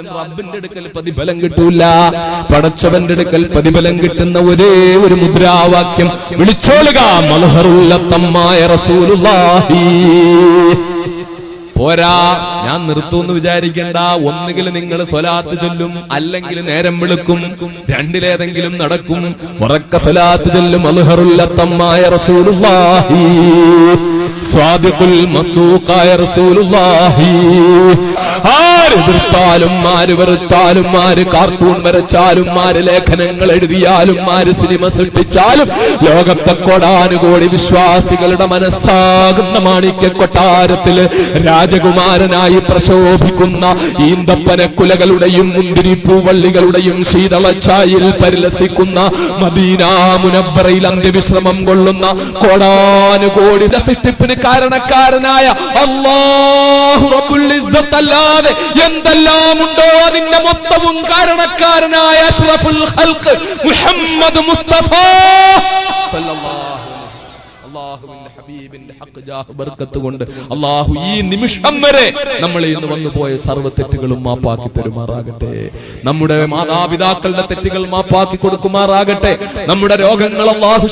റബ്ബിന്റെ അടുക്കൽ പ്രതിഫലം കിട്ടൂല. പടച്ചവന്റെ അടുക്കൽ പ്രതിഫലം കിട്ടുന്ന ഒരേ ഒരു മുദ്രാവാക്യം വിളിച്ചോളുക, മൽഹറുല്ലത്തമായ റസൂലുള്ളാഹി. പോരാ, ഞാൻ നിർത്തുമെന്ന് വിചാരിക്കണ്ട. ഒന്നുകിൽ നിങ്ങൾ സ്വലാത്ത് ചൊല്ലും, അല്ലെങ്കിൽ നേരം വെളുക്കും. രണ്ടിലേതെങ്കിലും നടക്കും. ഉറക്ക സ്വലാത്ത് ചൊല്ലും, മൽഹറുല്ലത്തമായ റസൂലുള്ളാഹി, സ്വാദിഖുൽ മസ്ദൂഖായ റസൂലുള്ളാഹി. ആര് എതിർത്താലും, ആര് വെറുത്താലും, ആര് കാർട്ടൂൺ വരച്ചാലും, ആര് ലേഖനങ്ങൾ എഴുതിയാലും, ആര് സിനിമ സൃഷ്ടിച്ചാലും, ലോകത്തെ കോടാനുകോടി വിശ്വാസികളുടെ മനസ്സാകുന്ന മാണിക്യ കൊട്ടാരത്തില് രാജകുമാരനായി പ്രശോഭിക്കുന്ന ഈന്തപ്പനക്കുലകളുടെയും മുന്തിരിപ്പൂവള്ളികളുടെയും ശീതളച്ചായിൽ പരിലസിക്കുന്ന മദീന മുനവ്വറയിൽ അന്ത്യവിശ്രമം കൊള്ളുന്ന കോടാനുകോടി സൃഷ്ടിപ്പിന് കാരണക്കാരനായ അല്ലാഹു റബ്ബുൽ ഇസ്സത്ത് അല്ലാതെ എന്തെല്ലാം ഉണ്ടോ അതിന്റെ മൊത്തവും കാരണക്കാരനായ അഷ്റഫുൽ ഖൽഖ് മുഹമ്മദ് മുസ്തഫ സല്ലല്ലാഹു അല്ലാഹുവിന്റെ ഹബീബിന്റെ ഹഖ് ജാഹ് ബർക്കത്ത് കൊണ്ട് അല്ലാഹു ഈ നിമിഷം വരെ നമ്മളെ ഇന്ന് വന്നു പോയ സർവ്വ തെറ്റുകളും മാപ്പാക്കി തരുമാറാകട്ടെ. നമ്മുടെ മാതാപിതാക്കളുടെ തെറ്റുകൾ മാപ്പാക്കി കൊടുക്കുമാറാകട്ടെ. നമ്മുടെ രോഗങ്ങൾ അല്ലാഹു